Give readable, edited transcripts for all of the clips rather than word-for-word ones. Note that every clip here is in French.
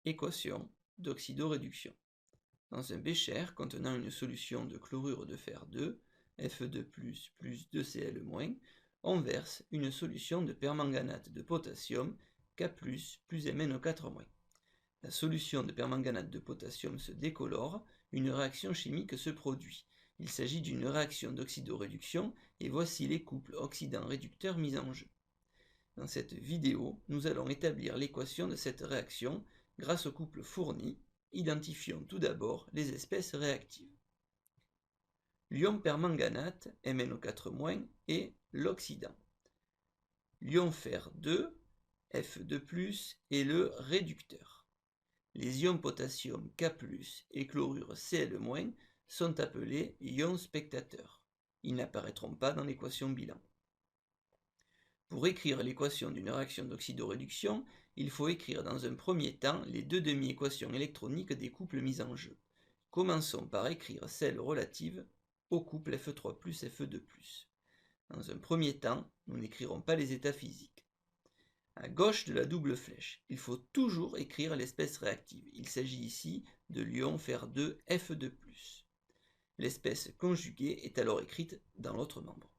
Équation d'oxydoréduction. Dans un bécher contenant une solution de chlorure de fer 2, Fe2+, plus 2Cl-, on verse une solution de permanganate de potassium, K+, plus MnO4-. La solution de permanganate de potassium se décolore, une réaction chimique se produit. Il s'agit d'une réaction d'oxydoréduction et voici les couples oxydant-réducteurs mis en jeu. Dans cette vidéo, nous allons établir l'équation de cette réaction grâce au couple fourni. Identifions tout d'abord les espèces réactives. L'ion permanganate, MnO4-, est l'oxydant. L'ion fer 2, Fe2+, est le réducteur. Les ions potassium K+, et chlorure Cl-, sont appelés ions spectateurs. Ils n'apparaîtront pas dans l'équation bilan. Pour écrire l'équation d'une réaction d'oxydoréduction, il faut écrire dans un premier temps les deux demi-équations électroniques des couples mis en jeu. Commençons par écrire celle relative au couple Fe3+, Fe2+. Dans un premier temps, nous n'écrirons pas les états physiques. À gauche de la double flèche, il faut toujours écrire l'espèce réactive. Il s'agit ici de l'ion fer 2, Fe2+. L'espèce conjuguée est alors écrite dans l'autre membre.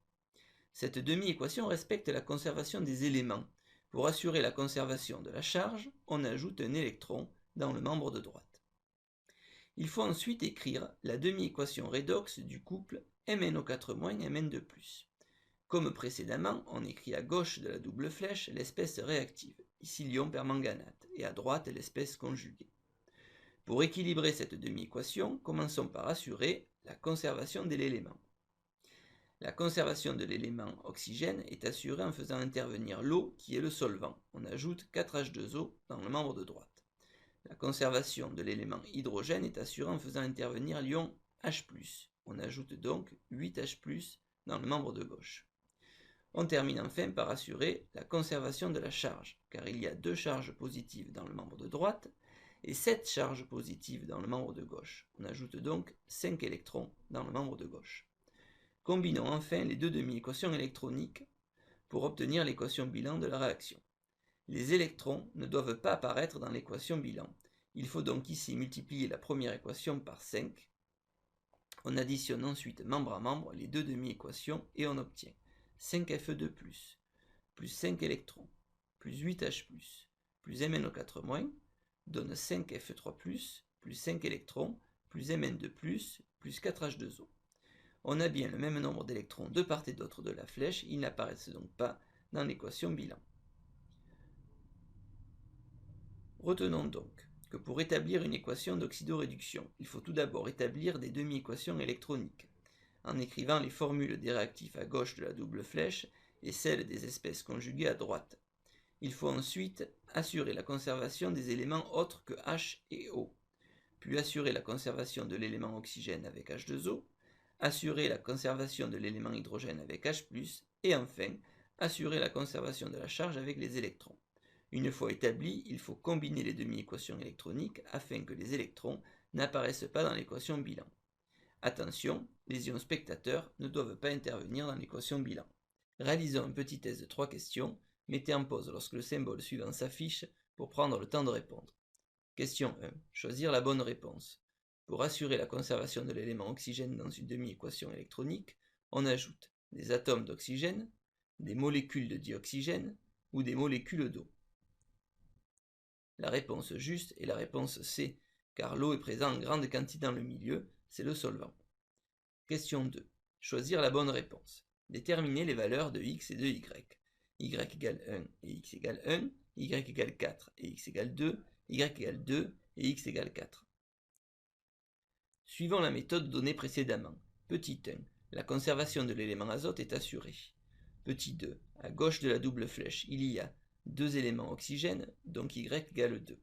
Cette demi-équation respecte la conservation des éléments. Pour assurer la conservation de la charge, on ajoute un électron dans le membre de droite. Il faut ensuite écrire la demi-équation redox du couple MnO4- Mn2+. Comme précédemment, on écrit à gauche de la double flèche l'espèce réactive, ici l'ion permanganate, et à droite l'espèce conjuguée. Pour équilibrer cette demi-équation, commençons par assurer la conservation de l'élément. La conservation de l'élément oxygène est assurée en faisant intervenir l'eau qui est le solvant. On ajoute 4H2O dans le membre de droite. La conservation de l'élément hydrogène est assurée en faisant intervenir l'ion H+. On ajoute donc 8H+, dans le membre de gauche. On termine enfin par assurer la conservation de la charge, car il y a 2 charges positives dans le membre de droite et 7 charges positives dans le membre de gauche. On ajoute donc 5 électrons dans le membre de gauche. Combinons enfin les deux demi-équations électroniques pour obtenir l'équation bilan de la réaction. Les électrons ne doivent pas apparaître dans l'équation bilan. Il faut donc ici multiplier la première équation par 5. On additionne ensuite membre à membre les deux demi-équations et on obtient 5Fe2+, plus 5 électrons, plus 8H+, plus MnO4-, donne 5Fe3+, plus 5 électrons, plus Mn2+, plus 4H2O. On a bien le même nombre d'électrons de part et d'autre de la flèche, ils n'apparaissent donc pas dans l'équation bilan. Retenons donc que pour établir une équation d'oxydoréduction, il faut tout d'abord établir des demi-équations électroniques, en écrivant les formules des réactifs à gauche de la double flèche et celles des espèces conjuguées à droite. Il faut ensuite assurer la conservation des éléments autres que H et O, puis assurer la conservation de l'élément oxygène avec H2O, assurer la conservation de l'élément hydrogène avec H+, et enfin, assurer la conservation de la charge avec les électrons. Une fois établi, il faut combiner les demi-équations électroniques afin que les électrons n'apparaissent pas dans l'équation bilan. Attention, les ions spectateurs ne doivent pas intervenir dans l'équation bilan. Réalisons un petit test de 3 questions. Mettez en pause lorsque le symbole suivant s'affiche pour prendre le temps de répondre. Question 1. Choisir la bonne réponse. Pour assurer la conservation de l'élément oxygène dans une demi-équation électronique, on ajoute des atomes d'oxygène, des molécules de dioxygène ou des molécules d'eau. La réponse juste est la réponse C, car l'eau est présente en grande quantité dans le milieu, c'est le solvant. Question 2. Choisir la bonne réponse. Déterminer les valeurs de x et de y. Y égale 1 et x égale 1, y égale 4 et x égale 2, y égale 2 et x égale 4. Suivons la méthode donnée précédemment. Petit 1. La conservation de l'élément azote est assurée. Petit 2. À gauche de la double flèche, il y a 2 éléments oxygène, donc y égale 2.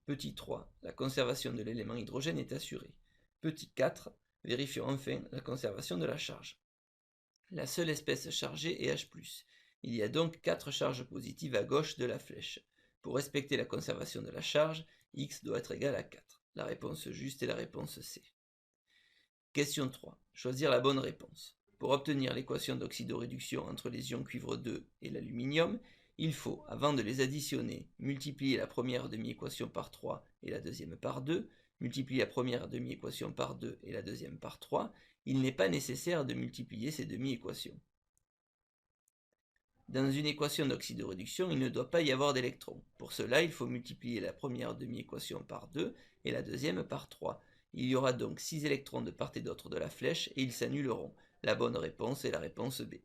Petit 3. La conservation de l'élément hydrogène est assurée. Petit 4. Vérifions enfin la conservation de la charge. La seule espèce chargée est H+. Il y a donc 4 charges positives à gauche de la flèche. Pour respecter la conservation de la charge, x doit être égal à 4. La réponse juste est la réponse C. Question 3. Choisir la bonne réponse. Pour obtenir l'équation d'oxydoréduction entre les ions cuivre 2 et l'aluminium, Il faut, avant de les additionner, multiplier la première demi-équation par 3 et la deuxième par 2, multiplier la première demi-équation par 2 et la deuxième par 3. Il n'est pas nécessaire de multiplier ces demi-équations. Dans une équation d'oxydoréduction, il ne doit pas y avoir d'électrons. Pour cela, il faut multiplier la première demi-équation par 2 et la deuxième par 3. Il y aura donc 6 électrons de part et d'autre de la flèche et ils s'annuleront. La bonne réponse est la réponse B.